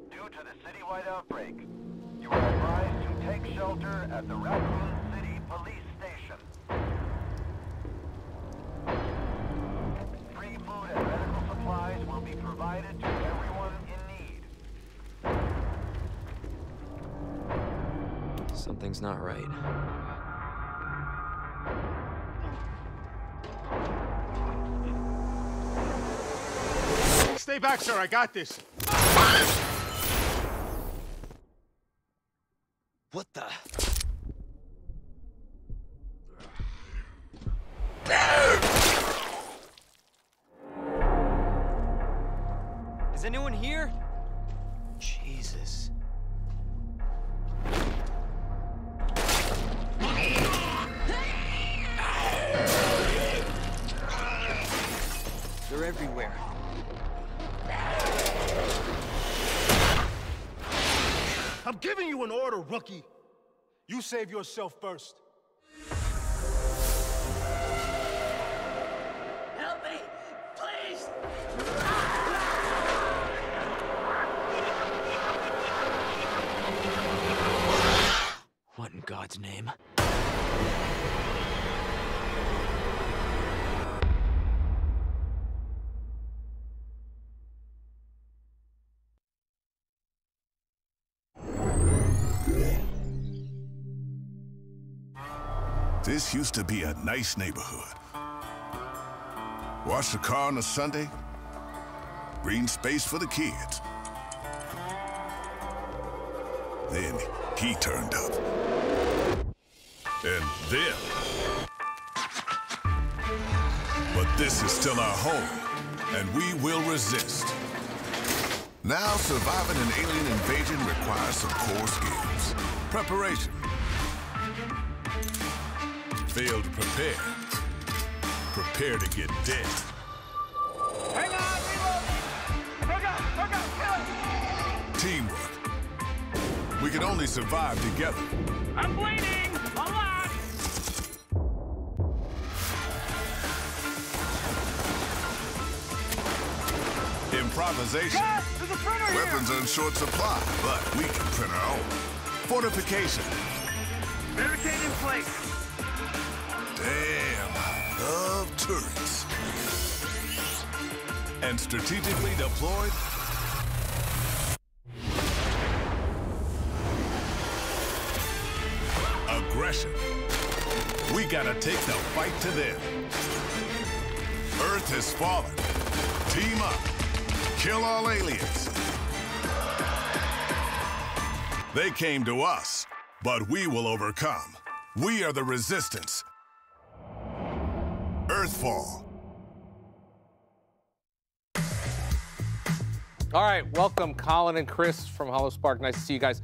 Due to the citywide outbreak, you are advised to take shelter at the Raccoon City Police Station. Free food and medical supplies will be provided to everyone in need. Something's not right. Stay back, sir. I got this. What the? Is anyone here? Jesus. They're everywhere. I'm giving you an order, rookie. You save yourself first. Help me, please! What in God's name? This used to be a nice neighborhood. Wash the car on a Sunday, green space for the kids. Then he turned up. And then. But this is still our home, and we will resist. Now, surviving an alien invasion requires some core skills. Preparation. Fail to prepare. Prepare to get dead. Hang on, reload! Hook up, kill it! Teamwork. We can only survive together. I'm bleeding! A lot! Improvisation. Guys, there's a printer here! Weapons are in short supply, but we can print our own. Fortification. Barricade in place. Damn, I love turrets. And strategically deployed. Aggression. We gotta take the fight to them. Earth has fallen. Team up. Kill all aliens. They came to us, but we will overcome. We are the resistance. Earthfall. All right, welcome Colin and Chris from Hollow Spark. Nice to see you guys.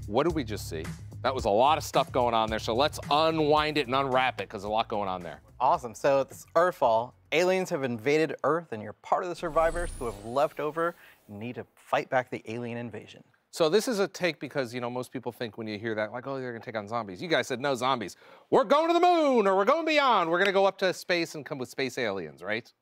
What did we just see? That was a lot of stuff going on there, so let's unwind it and unwrap it, because there's a lot going on there. Awesome, so it's Earthfall. Aliens have invaded Earth, and you're part of the survivors who have left over and need to fight back the alien invasion. So this is a take because, you know, most people think when you hear that, like, oh, they're gonna take on zombies. You guys said no zombies. We're going to the moon, or we're going beyond. We're gonna go up to space and come with space aliens, right?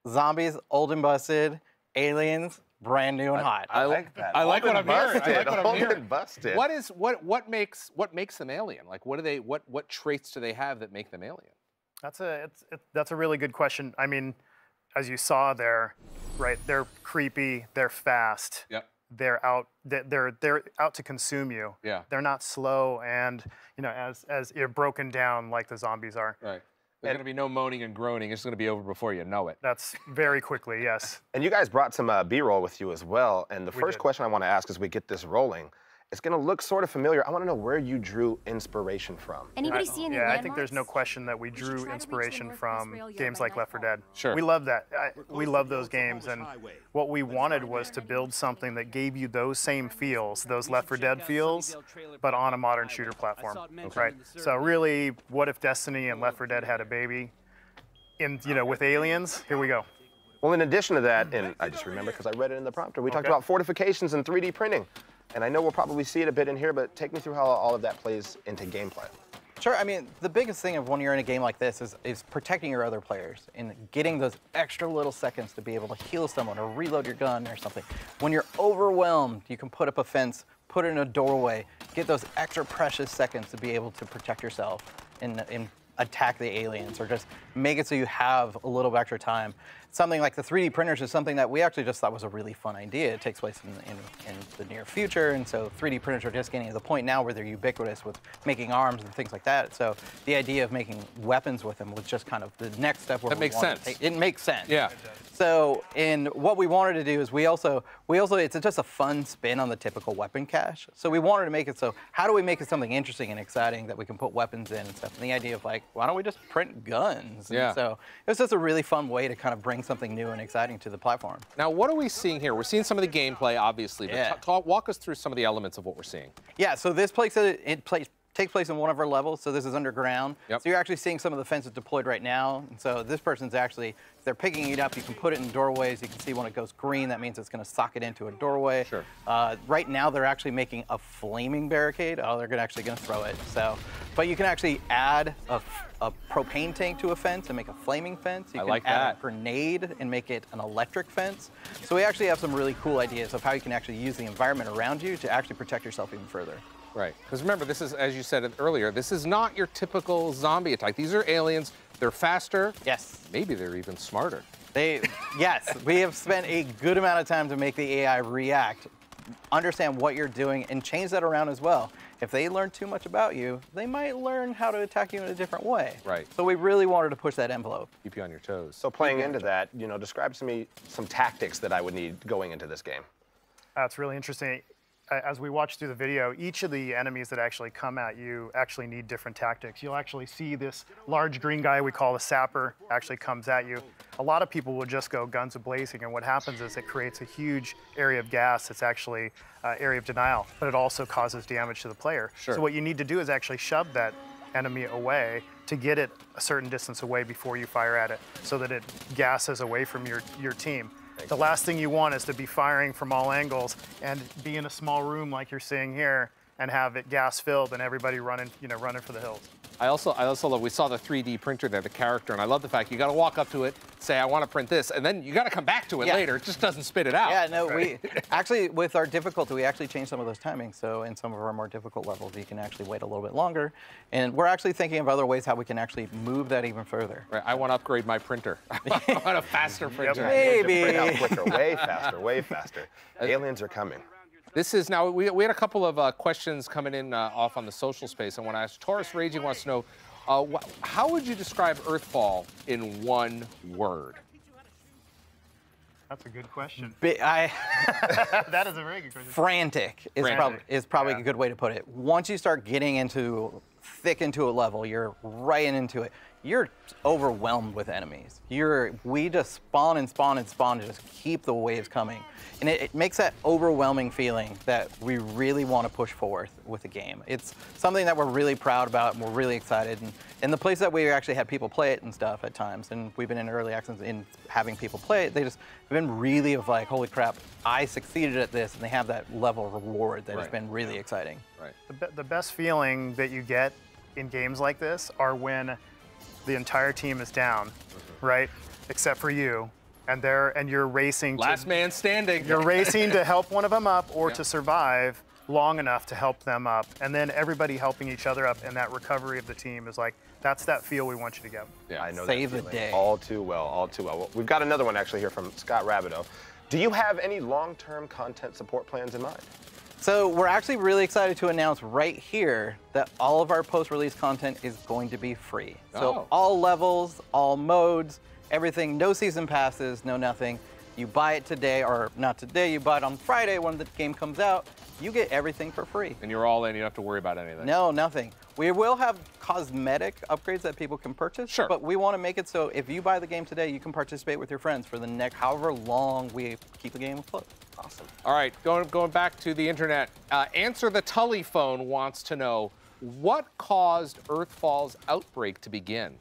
Zombies, old and busted. Aliens, brand new and hot. I like that. I like what I'm hearing. I like what I'm hearing. Busted. What makes them alien? Like, what traits do they have that make them alien? That's a really good question. I mean, as you saw there, right? They're creepy. They're fast. Yep. They're out to consume you. Yeah. They're not slow and, you know, as you're broken down like the zombies are. Right. There's going to be no moaning and groaning. It's going to be over before you know it. That's very quickly, yes. And you guys brought some B-roll with you as well. And the first question I want to ask as we get this rolling, it's going to look sort of familiar. I want to know where you drew inspiration from. Anybody see any Yeah, landmarks? I think there's no question that we drew inspiration from games like Left 4 Dead. Sure. We love that. We love those games, and what we wanted was to build something that gave you those same feels, those Left 4 Dead feels, but on a modern shooter platform, right? So really, what if Destiny and Left 4 Dead had a baby? With aliens, here we go. Well, in addition to that, and I just remember because I read it in the prompter, we talked about fortifications and 3D printing. And I know we'll probably see it a bit in here, but take me through how all of that plays into gameplay. Sure, I mean, the biggest thing of when you're in a game like this is protecting your other players and getting those extra little seconds to be able to heal someone or reload your gun or something. When you're overwhelmed, you can put up a fence, put it in a doorway, get those extra precious seconds to be able to protect yourself and attack the aliens, or just make it so you have a little extra time. Something like the 3D printers is something that we actually just thought was a really fun idea. It takes place in the near future, and so 3D printers are just getting to the point now where they're ubiquitous with making arms and things like that. So the idea of making weapons with them was just kind of the next step. That makes sense. It makes sense. Yeah. So, what we wanted to do is we also it's just a fun spin on the typical weapon cache. So we wanted to make it so, how do we make it something interesting and exciting that we can put weapons in and stuff? And the idea of like, why don't we just print guns? Yeah. And so it was just a really fun way to kind of bring something new and exciting to the platform. Now, what are we seeing here? We're seeing some of the gameplay, obviously, but walk us through some of the elements of what we're seeing. Yeah, so this place, takes place in one of our levels, so this is underground. Yep. So you're actually seeing some of the fences deployed right now. And so this person's actually, if they're picking it up, you can put it in doorways. You can see when it goes green, that means it's going to socket into a doorway. Sure. Right now, they're actually making a flaming barricade. Oh, they're actually going to throw it. So, but you can actually add a propane tank to a fence and make a flaming fence. You can add a grenade and make it an electric fence. So we actually have some really cool ideas of how you can actually use the environment around you to actually protect yourself even further. Right, because remember, this is, as you said earlier, this is not your typical zombie attack. These are aliens. They're faster. Yes. Maybe they're even smarter. Yes, we have spent a good amount of time to make the AI react, understand what you're doing, and change that around as well. If they learn too much about you, they might learn how to attack you in a different way. Right. So we really wanted to push that envelope. Keep you on your toes. So playing into that, describe to me some tactics that I would need going into this game. That's really interesting. As we watch through the video, each of the enemies that actually come at you actually need different tactics. You'll actually see this large green guy we call the sapper actually comes at you. A lot of people will just go guns a-blazing, and what happens is it creates a huge area of gas that's actually area of denial, but it also causes damage to the player. Sure. So what you need to do is actually shove that enemy away to get it a certain distance away before you fire at it, so that it gasses away from your team. The last thing you want is to be firing from all angles and be in a small room like you're seeing here and have it gas filled and everybody running for the hills. I also love, we saw the 3D printer there, the character, and I love the fact you got to walk up to it, say, I want to print this, and then you got to come back to it later. It just doesn't spit it out. Yeah, no, we actually, with our difficulty, we actually changed some of those timings. So in some of our more difficult levels, you can actually wait a little bit longer. And we're actually thinking of other ways how we can actually move that even further. Right, I want to upgrade my printer. I want a faster printer. Maybe. Print out quicker, way faster, way faster. Aliens are coming. This is now, we had a couple of questions coming in off on the social space. I want to ask, Taurus Raging wants to know, how would you describe Earthfall in one word? That's a good question. That is a very good question. Frantic is probably a good way to put it. Once you start getting thick into a level, you're right into it. You're overwhelmed with enemies. We just spawn and spawn and spawn to just keep the waves coming. And it makes that overwhelming feeling that we really want to push forward with the game. It's something that we're really proud about and we're really excited. And the place that we actually had people play it and stuff at times, and we've been in early access in having people play it, they've been really of like, holy crap, I succeeded at this, and they have that level of reward that has been really exciting. Right. The best feeling that you get in games like this are when the entire team is down, right? Except for you, and you're racing. Last man standing. You're racing to help one of them up or to survive long enough to help them up, and then everybody helping each other up, and that recovery of the team is like, that's that feel we want you to get. Yeah, I know Save that the day. All too well, all too well. Well, we've got another one actually here from Scott Rabideau. Do you have any long-term content support plans in mind? So we're actually really excited to announce right here that all of our post-release content is going to be free. So all levels, all modes, everything, no season passes, no nothing. You buy it today, or not today, you buy it on Friday when the game comes out, you get everything for free. And you're all in, you don't have to worry about anything. No, nothing. We will have cosmetic upgrades that people can purchase, sure, but we want to make it so if you buy the game today, you can participate with your friends for the next however long we keep the game afloat. Awesome. All right, going back to the internet. Answer the Tully phone wants to know, what caused Earthfall's outbreak to begin?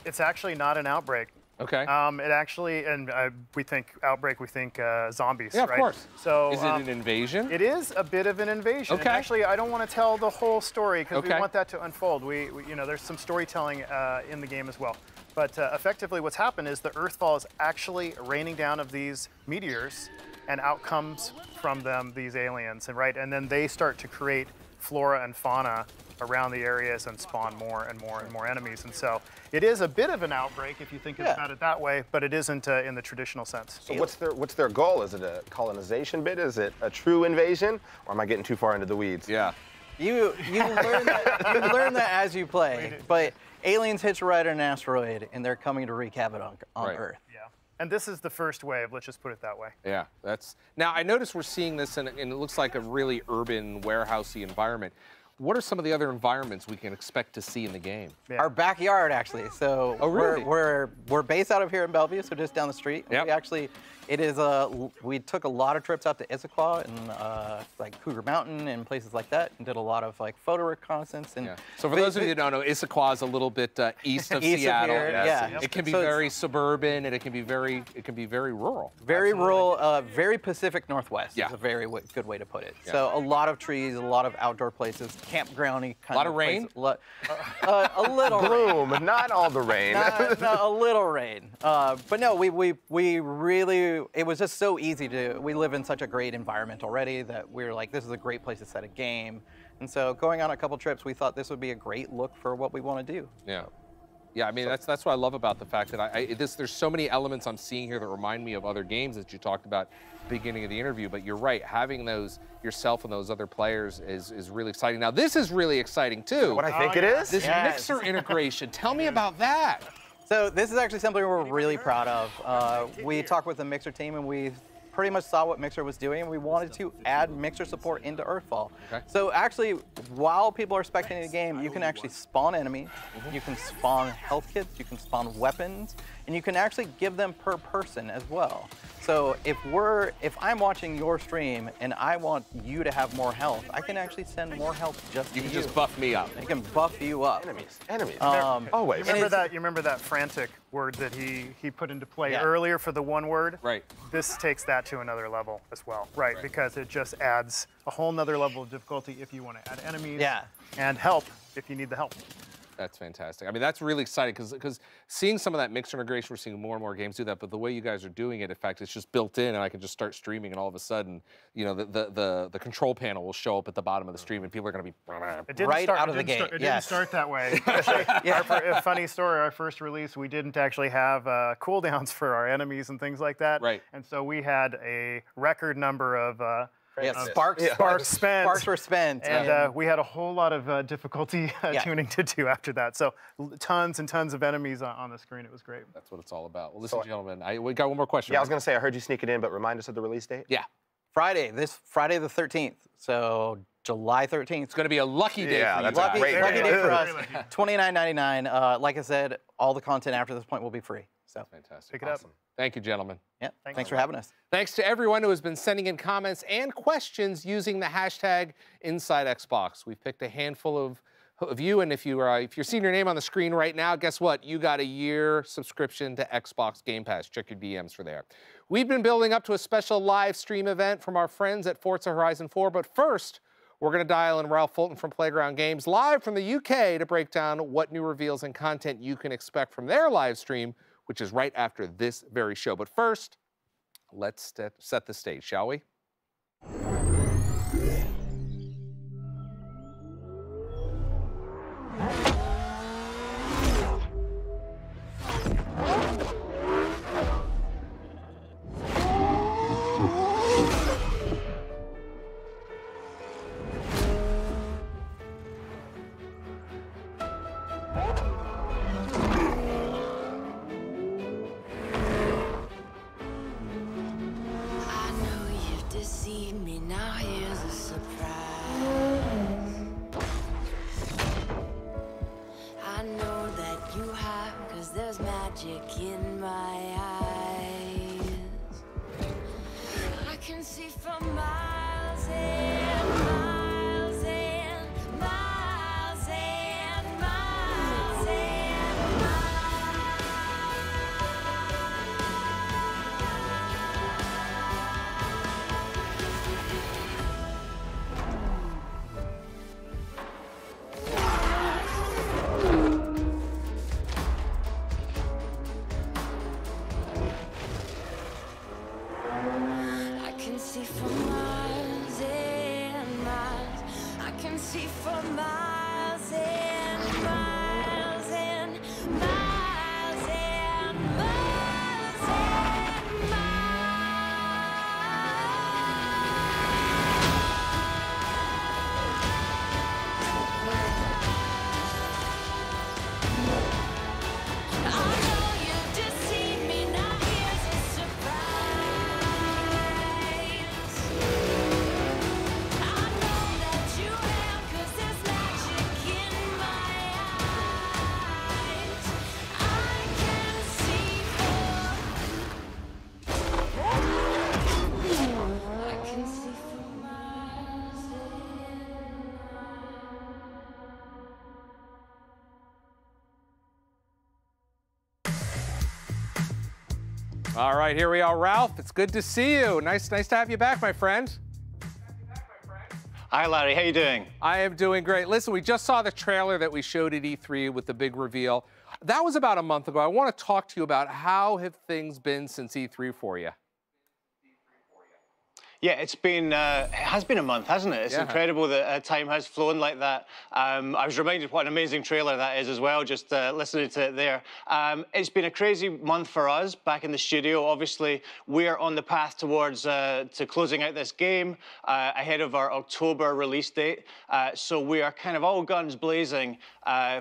It's actually not an outbreak. Okay. It actually, and we think outbreak, we think zombies, yeah, right? of course. So is it an invasion? It is a bit of an invasion. Okay. And actually, I don't want to tell the whole story because we Okay. want that to unfold. We you know, there's some storytelling in the game as well. But effectively, what's happened is the Earthfall is actually raining down of these meteors, and out comes from them these aliens, and right, and then they start to create flora and fauna around the areas and spawn more and more and more enemies. And so it is a bit of an outbreak if you think about it that way, but it isn't in the traditional sense. So what's their goal? Is it a colonization bit? Is it a true invasion? Or am I getting too far into the weeds? Yeah. You learn that as you play, but aliens hitch a ride on an asteroid, and they're coming to wreak havoc on Right. Earth. Yeah. And this is the first wave, let's just put it that way. Yeah, that's... Now, I noticed we're seeing this, and it looks like a really urban, warehousey environment. What are some of the other environments we can expect to see in the game? Our backyard, actually. So really? we're based out of here in Bellevue, so just down the street. Yep. We actually, we took a lot of trips out to Issaquah and like Cougar Mountain and places like that, and did a lot of like photo reconnaissance. And So for those of you who don't know, Issaquah is a little bit east of Seattle. Here, yeah. It can be very suburban, and it can be very rural. Very rural, very Pacific Northwest Yeah. is a very good way to put it. Yeah. So a lot of trees, a lot of outdoor places, campgroundy kind of A lot of rain? places. A little Bloom, not all the rain. a little rain. But no, we really, it was just so easy to, we live in such a great environment already that we were like, this is a great place to set a game. And so going on a couple trips, we thought this would be a great look for what we want to do. Yeah. Yeah, I mean, that's what I love about the fact that there's so many elements I'm seeing here that remind me of other games that you talked about at the beginning of the interview, but you're right, having those, yourself and those other players is really exciting. Now, this is really exciting, too. What I think it is? This mixer integration. Tell me about that. So this is actually something we're really proud of. We talked with the Mixer team, and we pretty much saw what Mixer was doing, and we wanted to add Mixer support into Earthfall. Okay. So actually, while people are spectating the game, you can actually spawn enemies, you can spawn health kits, you can spawn weapons, and you can actually give them per person as well. So if I'm watching your stream and I want you to have more health, I can actually send more health just to you. You can just buff me up. I can buff you up. Enemies. Always. You remember that frantic word that he put into play earlier for the one word? Right. This takes that to another level as well, right? Because it just adds a whole nother level of difficulty if you want to add enemies and help if you need the help. That's fantastic. I mean, that's really exciting because seeing some of that mixer integration, we're seeing more and more games do that, but the way you guys are doing it, in fact, it's just built in, and I can just start streaming, and all of a sudden, you know, the control panel will show up at the bottom of the stream, and people are going to be out of the gate. It didn't start that way. A funny story, our first release, we didn't actually have cooldowns for our enemies and things like that. Right. And so we had a record number of sparks spent. Sparks were spent. And we had a whole lot of difficulty tuning to do after that. So tons and tons of enemies on the screen. It was great. That's what it's all about. Well, listen, gentlemen, we got one more question. Yeah, I was going to say, I heard you sneak it in, but remind us of the release date. Yeah. This Friday the 13th. So July 13th. It's going to be a lucky day for you. That's a great lucky day for us. Really $29.99. Like I said, all the content after this point will be free. So fantastic. Pick it up. Thank you, gentlemen. Yeah. Thanks for having us. Thanks to everyone who has been sending in comments and questions using the hashtag InsideXbox. We've picked a handful of you, and if you're seeing your name on the screen right now, guess what? You got a year subscription to Xbox Game Pass. Check your DMs for there. We've been building up to a special live stream event from our friends at Forza Horizon 4, but first, we're going to dial in Ralph Fulton from Playground Games live from the UK to break down what new reveals and content you can expect from their live stream, which is right after this very show. But first, let's set the stage, shall we? see for miles and miles and miles and miles and All right, here we are, Ralph. It's good to see you. Nice to have you back, my friend. Hi, Larry. How you doing? I am doing great. Listen, we just saw the trailer that we showed at E3 with the big reveal. That was about a month ago. I want to talk to you about how have things been since E3 for you? Yeah, it has been a month, hasn't it? It's incredible that time has flown like that. I was reminded what an amazing trailer that is as well, just listening to it there. It's been a crazy month for us back in the studio. Obviously, we're on the path towards to closing out this game ahead of our October release date. So we are kind of all guns blazing,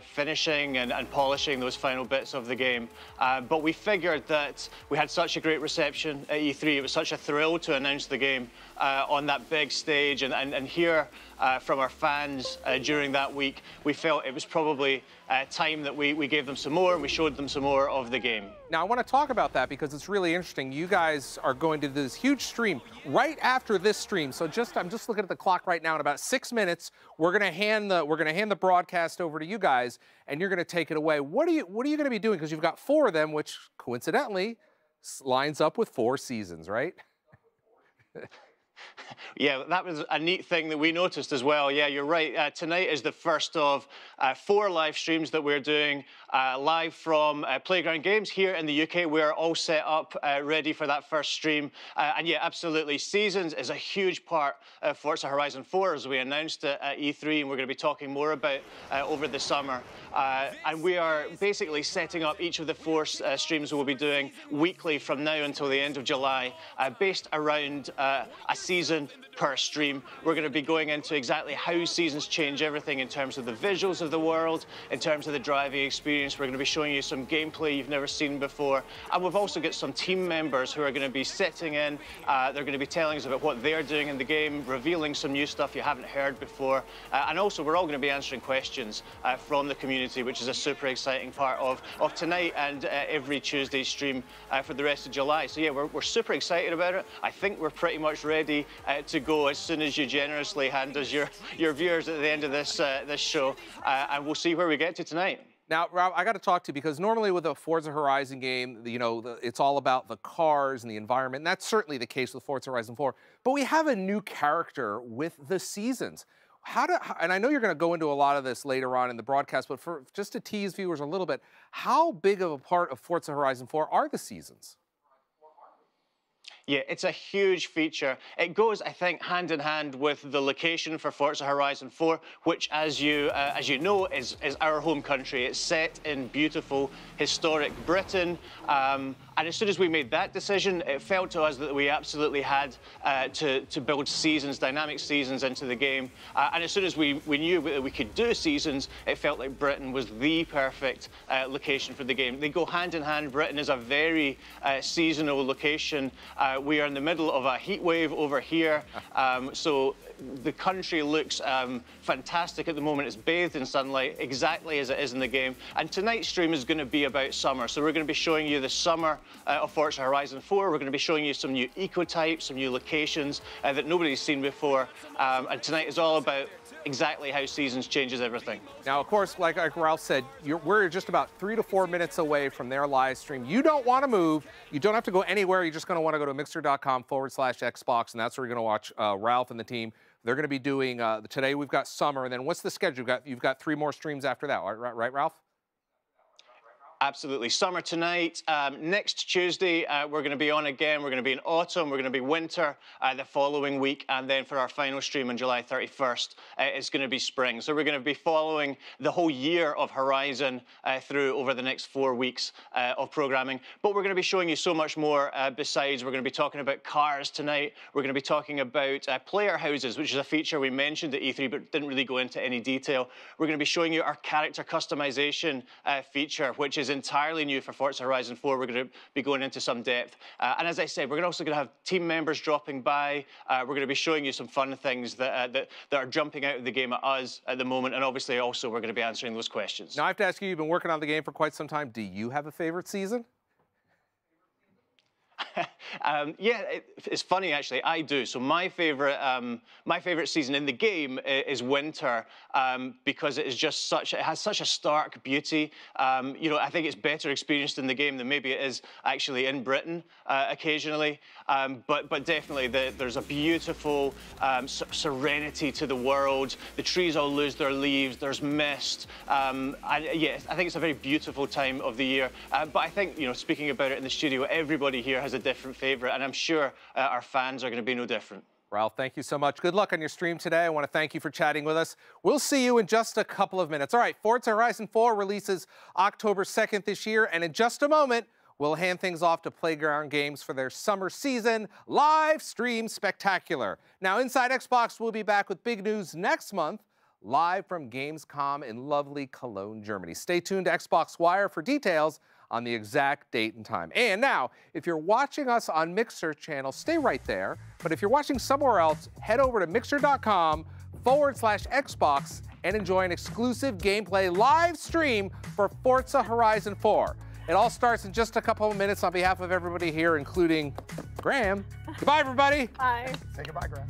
finishing and polishing those final bits of the game. But we figured that we had such a great reception at E3. It was such a thrill to announce the game on that big stage and hear from our fans during that week. We felt it was probably time that we gave them some more and we showed them some more of the game. Now, I want to talk about that because it's really interesting. You guys are going to do this huge stream right after this stream. So I'm just looking at the clock right now. In about 6 minutes, we're going to hand the broadcast over to you guys, and you're going to take it away. What are you going to be doing? Because you've got 4 of them, which coincidentally lines up with 4 seasons, right? Yeah, that was a neat thing that we noticed as well. Yeah, you're right. Tonight is the first of 4 live streams that we're doing live from Playground Games here in the UK. We're all set up, ready for that first stream. And yeah, absolutely. Seasons is a huge part of Forza Horizon 4, as we announced at E3, and we're going to be talking more about over the summer. And we are basically setting up each of the 4 streams we'll be doing weekly from now until the end of July, based around a season per stream. We're going to be going into exactly how seasons change everything in terms of the visuals of the world, in terms of the driving experience. We're going to be showing you some gameplay you've never seen before. And we've also got some team members who are going to be sitting in. They're going to be telling us about what they're doing in the game, revealing some new stuff you haven't heard before. And also, we're all going to be answering questions from the community, which is a super exciting part of tonight and every Tuesday stream for the rest of July. So yeah, we're super excited about it. I think we're pretty much ready to go as soon as you generously hand us your viewers at the end of this this show, and we'll see where we get to tonight. Now, Rob, I got to talk to you because normally with a Forza Horizon game, it's all about the cars and the environment, and that's certainly the case with Forza Horizon 4. But we have a new character with the seasons. And I know you're going to go into a lot of this later on in the broadcast, but just to tease viewers a little bit, how big of a part of Forza Horizon 4 are the seasons? Yeah, it's a huge feature. It goes, I think, hand in hand with the location for Forza Horizon 4, which, as you know, is our home country. It's set in beautiful, historic Britain. And as soon as we made that decision, it felt to us that we absolutely had to build seasons, dynamic seasons into the game. And as soon as we knew that we could do seasons, it felt like Britain was the perfect location for the game. They go hand in hand. Britain is a very seasonal location. We are in the middle of a heat wave over here, so the country looks fantastic at the moment. It's bathed in sunlight, exactly as it is in the game. And tonight's stream is going to be about summer, so we're going to be showing you the summer of Forza Horizon 4. We're going to be showing you some new eco-types, some new locations that nobody's seen before. And tonight is all about exactly how seasons changes everything. Now, of course, like Ralph said, we're just about 3 to 4 minutes away from their live stream. You don't want to move. You don't have to go anywhere. You're just going to want to go to mixer.com/Xbox, and that's where you're going to watch Ralph and the team. They're going to be doing, today we've got summer, and then what's the schedule? You've got 3 more streams after that, right, Ralph? Absolutely. Summer tonight. Next Tuesday, we're going to be on again. We're going to be in autumn. We're going to be winter the following week. And then for our final stream on July 31st, it's going to be spring. So we're going to be following the whole year of Horizon through over the next 4 weeks of programming. But we're going to be showing you so much more besides. We're going to be talking about cars tonight. We're going to be talking about player houses, which is a feature we mentioned at E3 but didn't really go into any detail. We're going to be showing you our character customization feature, which is entirely new for Forza Horizon 4. We're going to be going into some depth. And as I said, we're also going to have team members dropping by. We're going to be showing you some fun things that are jumping out of the game at us at the moment. And obviously also we're going to be answering those questions. Now I have to ask you, you've been working on the game for quite some time. Do you have a favorite season? Yeah, it's funny actually. I do. So my favorite season in the game is winter because it is just it has such a stark beauty. You know, I think it's better experienced in the game than maybe it is actually in Britain occasionally. But definitely there's a beautiful serenity to the world. The trees all lose their leaves. There's mist. Yeah, I think it's a very beautiful time of the year. But I think, you know, speaking about it in the studio, everybody here has a different favorite, and I'm sure our fans are going to be no different. Ralph, thank you so much. Good luck on your stream today. I want to thank you for chatting with us. We'll see you in just a couple of minutes. All right, Forza Horizon 4 releases October 2nd this year, and in just a moment, we'll hand things off to Playground Games for their summer season live stream spectacular. Now, Inside Xbox will be back with big news next month, live from Gamescom in lovely Cologne, Germany. Stay tuned to Xbox Wire for details on the exact date and time. And now, if you're watching us on Mixer channel, stay right there. But if you're watching somewhere else, head over to mixer.com/Xbox and enjoy an exclusive gameplay live stream for Forza Horizon 4. It all starts in just a couple of minutes on behalf of everybody here, including Graham. Goodbye, everybody. Bye. Say goodbye, Graham.